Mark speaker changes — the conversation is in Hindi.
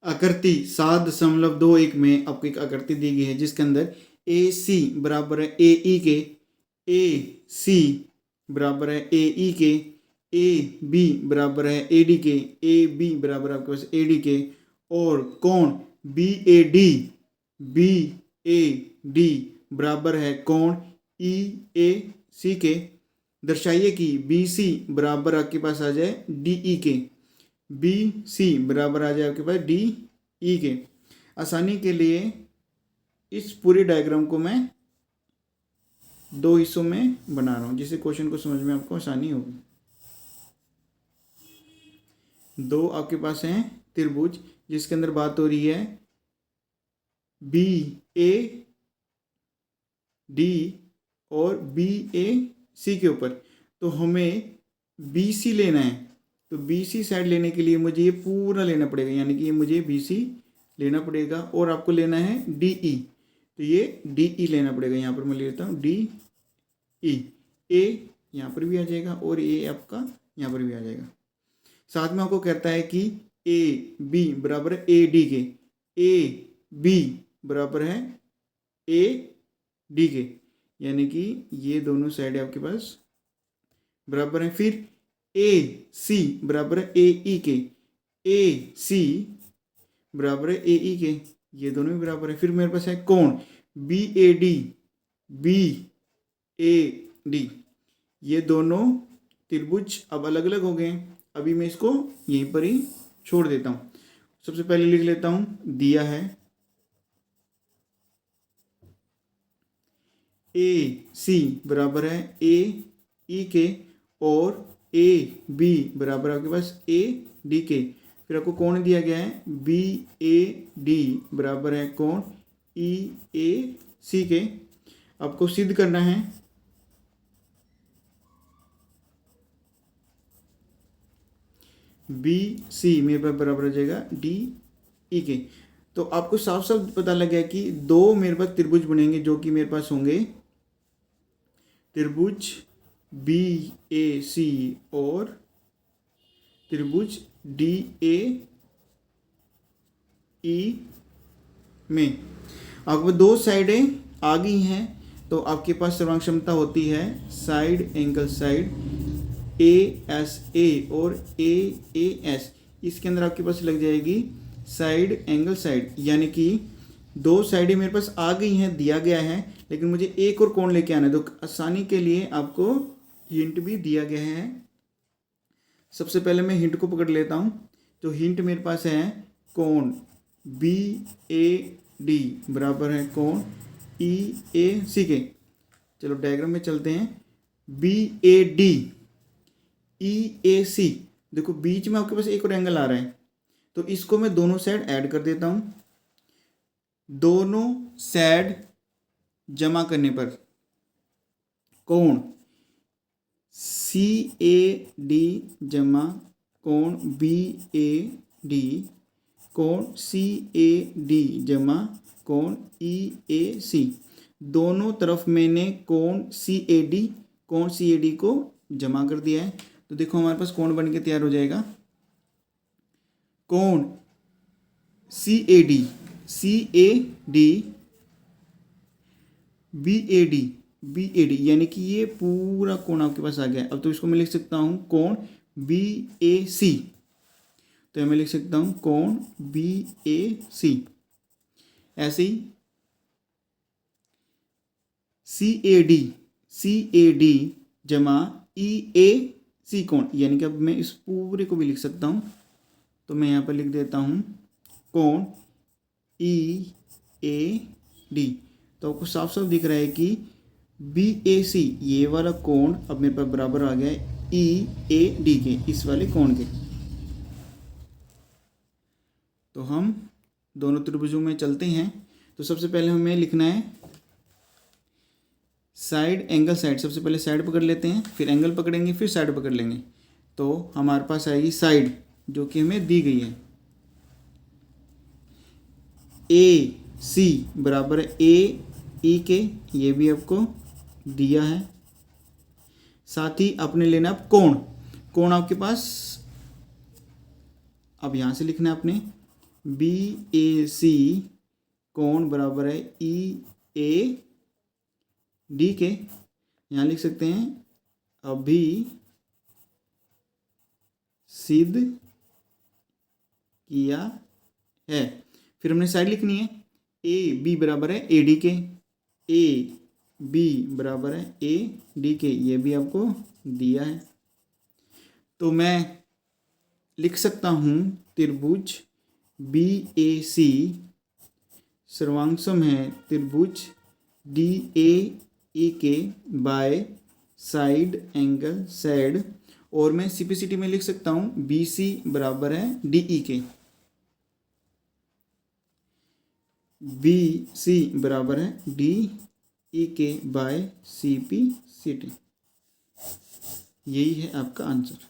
Speaker 1: आकृति 7.21 में आपको एक आकृति दी गई है जिसके अंदर ए सी बराबर है ए ई के, ए सी बराबर है ए ई के, ए बी बराबर है ए डी के, ए बी बराबर आपके पास ए डी के, और कोण बी ए डी बराबर है कोण ई ए सी के। दर्शाइए कि बी सी बराबर आपके पास आ जाए डी ई के, बी सी बराबर आ जाए आपके पास डी ई के। आसानी के लिए इस पूरे डायग्राम को मैं दो हिस्सों में बना रहा हूँ जिससे क्वेश्चन को समझ में आपको आसानी होगी। दो आपके पास हैं त्रिभुज जिसके अंदर बात हो रही है बी ए डी और बी ए सी के ऊपर। तो हमें बी सी लेना है, तो बी सी साइड लेने के लिए मुझे ये पूरा लेना पड़ेगा, यानी कि ये मुझे बी सी लेना पड़ेगा और आपको लेना है डी ई, तो ये डी ई लेना पड़ेगा। यहाँ पर मैं ले लेता हूँ डी ई, ए यहाँ पर भी आ जाएगा और ए आपका यहाँ पर भी आ जाएगा। साथ में आपको कहता है कि ए बी बराबर है ए डी के, ए बी बराबर है ए डी के, यानी कि ये दोनों साइड आपके पास बराबर है। फिर ए सी बराबर है ए ई के, ए सी बराबर है ए ई के, ये दोनों भी बराबर है। फिर मेरे पास है कोण बी ए डी, ये दोनों त्रिभुज अब अलग अलग हो गए हैं। अभी मैं इसको यहीं पर ही छोड़ देता हूँ। सबसे पहले लिख लेता हूँ, दिया है ए सी बराबर है ए ई के और ए बी बराबर आपके पास ए डी के। फिर आपको कोण दिया गया है बी ए डी बराबर है कोण ई ए सी के। आपको सिद्ध करना है बी सी मेरे पास बराबर हो जाएगा डी ई के। तो आपको साफ साफ पता लग गया कि दो मेरे पास त्रिभुज बनेंगे जो कि मेरे पास होंगे त्रिभुज बी ए सी और त्रिभुज डी ए ई में। आपको दो साइडें आ गई हैं तो आपके पास सर्वांग क्षमता होती है side angle side A S A और ए एस। इसके अंदर आपके पास लग जाएगी साइड एंगल साइड, यानी कि दो साइडें मेरे पास आ गई हैं, दिया गया है, लेकिन मुझे एक और कोण लेके आना है। तो आसानी के लिए आपको हिंट भी दिया गया है। सबसे पहले मैं हिंट को पकड़ लेता हूँ। तो हिंट मेरे पास है कोण बी ए डी बराबर है कोण ई ए सी के। चलो डायग्राम में चलते हैं। बी ए डी ई ए सी, देखो बीच में आपके पास एक और एंगल आ रहा है, तो इसको मैं दोनों साइड ऐड कर देता हूँ। दोनों साइड जमा करने पर कोण सी ए डी जमा कोण बी ए डी, कोण सी ए डी जमा कोण ई ए सी। दोनों तरफ मैंने कोण सी ए डी को जमा कर दिया है। तो देखो हमारे पास कोण बन के तैयार हो जाएगा। कोण C A D B A D, यानी कि ये पूरा कोण आपके पास आ गया। अब तो इसको मैं लिख सकता हूँ कोण बी ए सी, तो मैं लिख सकता हूँ कोण बी ए सी। ऐसे ही सी ए डी जमा ई ए सी कोण, यानी कि अब मैं इस पूरे को भी लिख सकता हूँ। तो मैं यहाँ पर लिख देता हूँ कोण ई ए डी। तो आपको साफ साफ दिख रहा है कि बी ए सी ये वाला कोण अब मेरे पास बराबर आ गया है ई ए डी के, इस वाले कोण के। तो हम दोनों त्रिभुजों में चलते हैं। तो सबसे पहले हमें लिखना है साइड एंगल साइड। सबसे पहले साइड पकड़ लेते हैं, फिर एंगल पकड़ेंगे, फिर साइड पकड़ लेंगे। तो हमारे पास आएगी साइड जो कि हमें दी गई है ए सी बराबर है ए ई के, ये भी आपको दिया है। साथ ही आपने लेना अब कोण आपके पास अब यहाँ से लिखना है आपने बी ए सी कोण बराबर है ई ए डी के। यहाँ लिख सकते हैं अभी सिद्ध किया है। फिर हमने साइड लिखनी है, ए बी बराबर है ए डी के, ए बी बराबर है ए डी के, ये भी आपको दिया है। तो मैं लिख सकता हूँ त्रिभुज बी ए सी सर्वांगसम है त्रिभुज डी ए ई के बाय साइड एंगल सेड, और मैं सिंपलिसिटी में लिख सकता हूँ बी सी बराबर है डी ई के, बी सी बराबर है डी ई के by C P C T. यही है आपका आंसर।